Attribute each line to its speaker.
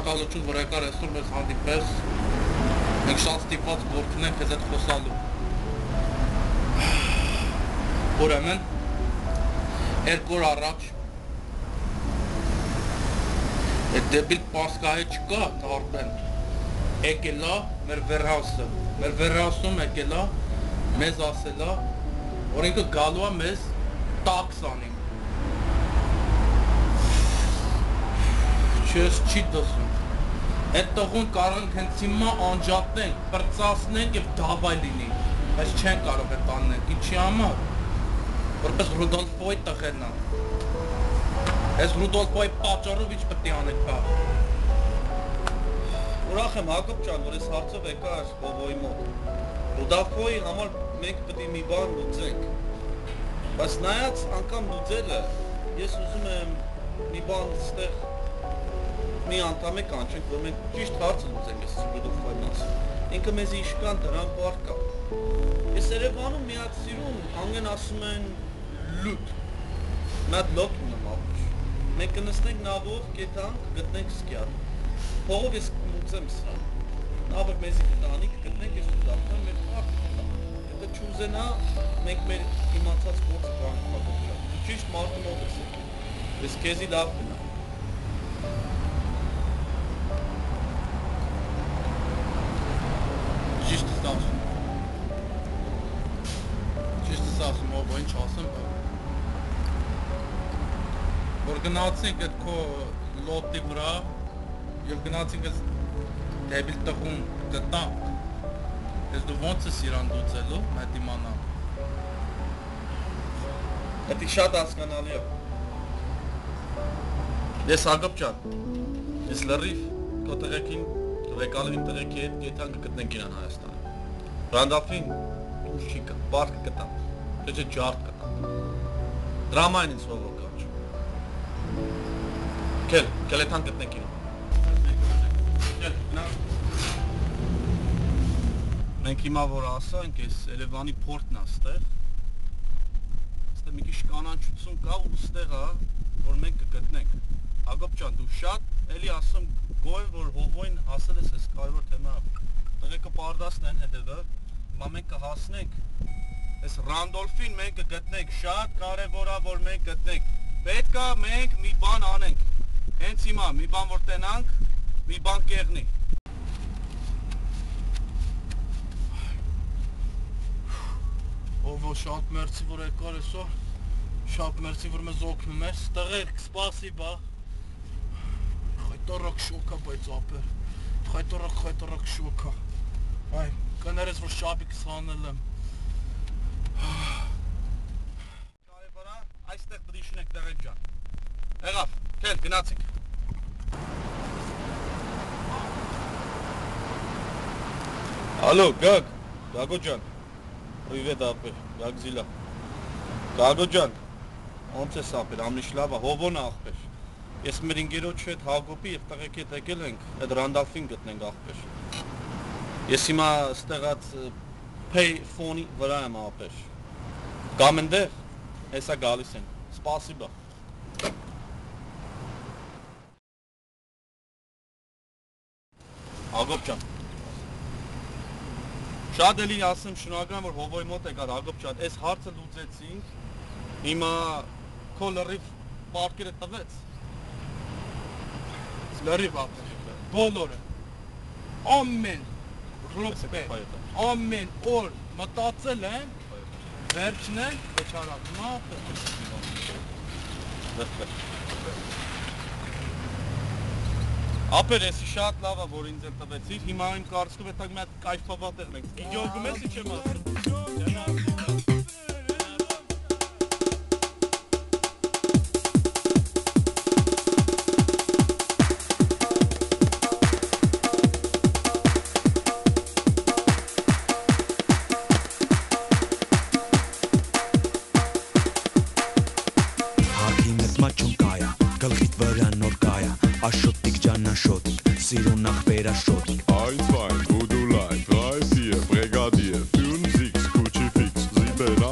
Speaker 1: շնորհակալություն, որ եկար այսօր մեզ հանդիպես։ Մենք շատ ստիպված գործ ունենք քեզ հետ խոսալու։ Ուրեմն, 2 օր առաջ այդ դեբիլ Պասկահը չկա, Նարբեն, եկելա մեր վերհաուսը, մեր վերհաուսում եկելա, մեզ ասելա, որ ինքը գալու է մեզ տաքս անի։ Չես չի դասում։ Այդ տղուն կարող ենք հենց հիմա անջատենք, պրծացնենք և դավայ լինի, բայց չեն կարող այդ անենք, ինչի համար, որպես Ռուդոլֆոյի տղերն է։ Այս Ռուդոլֆոյի պատճառով ինչ պետք է անենք բա։
Speaker 2: Ուրախ եմ Հակոբ ջան, որ այս հարցով եկար Հովոյի մոտ։ Ռուդոլֆոյի համար մենք պետք է մի բան լուծենք, բայց նայած անգամ լուծելը, ես ուզում եմ մի բան ստեղ մի անդամ է կանչենք, որ մենք ճիշտ հարցը լուծենք այս Ռուդոլֆոյի մասը։ Ինքը մեզ իշկան դրան բար կա։ Ես Երևանում մի հատ սիրում, անգեն ասում են լուտ։ Մի հատ լոտ ունեմ ապուշ։ Մենք կնստենք նավով, կետանք, գտնենք սկյալ։ Փողով ես կմուծեմ սրան։ Նավը մեզի կտանի, կգտնենք ես ուզակնեմ, մեր պարկ կտա։ Եթե չուզենա, մենք մեր իմացած գործը կանք հակոպջան։ Ճիշտ մարդու մոտ ես եկել։ Ես քեզի լավ գնա։
Speaker 1: Ասում ով ինչ ասեմ, որ գնացինք այդ քո լոտի վրա և գնացինք այս դեբիլ տղուն գտանք, ես դու ոնց ես իրան դուծելու, մետ իմանամ։
Speaker 2: Հետի շատ հասկանալի է։ Ես Հակոբ ջան, ես լրիվ քո տղեկին, վեկալին տղեկի հետ գետան կգտնենք իրան Հայաստանը։ Ռանդալֆին ուշ չի կա, պարկ կտամ։ Թե ջարդ կա։ Դրամային ինձ հովոր կաչ։ Կել էթան գտնենք իրան։ Մենք հիմա որ ասանք, ես Երևանի փորտն է ստեղ։ Ստեղ մի քիչ կանանչություն կա ու ստեղ է, որ մենք կգտնենք։ Հակոբ ջան, դու շատ էլի ասում գոհ եմ, որ Հովոյին հասել ես այս կարևոր թեմայով։ Տղեկը պարդասն են հետևը, հիմա մենք կհասնենք Այս Ռանդոլֆին մենք կգտնենք, շատ կարևոր է, որ մենք գտնենք։ Պետք է մենք մի բան անենք։ Հենց հիմա մի բան որ տենանք, մի բան կեղնի։
Speaker 1: Ովո շատ մերցի, որ եկար այսօր, շատ մերցի, որ մեզ օգնում ես, տղեր, սպասիբա։ Խայտորակ շոքա, բայց ապեր, խայտորակ շոքա։ Այ, կներես, որ շաբիքս հանել եմ։ Կարևորա, այստեղ պտի շնեք տղեկ ջան։ Եղավ, կել, գնացինք։
Speaker 2: Ալո, գագ, Գագո ջան, պրիվետ ապեր, գագ զիլա։ Գագո ջան, ոնց ես ապեր, ամնիշ լավա, Հովոն աղպեր։ Ես մեր ինգերոջ հետ Հակոբի և տղեկի հետ եկել ենք, այդ Ռանդալֆին գտնենք աղպեր։ Ես հիմա ստեղած pay phone-ի վրա եմ ապեր։ Կամ ընդեղ, հեսա գալիս են, սպասիբա։ Հակոբ ջան, շատ էլի ասեմ շնորհակալ եմ, որ Հովոյի մոտ եկար, Հակոբ ջան, այս հարցը լուծեցինք, հիմա քո լրիվ պարտքերը տվեց։
Speaker 1: Լրիվ ապեր, բոլորը, ամեն ռոպե, ամեն օր մտածել եմ, վերջն են, վեչարակ,
Speaker 2: Ապեր եսի շատ լավ է, որ ինձ էլ տվեցիր, հիմա իմ կարծքով հետագ մի հատ կայֆաբատեղ մենք, իջորգում ես ինչ եմ ասում։
Speaker 3: Sirun nach Berashot.
Speaker 4: 1, 2, Voodoo Light, 3, 4, Brigadier, 5, 6, Gucci Fix, 7,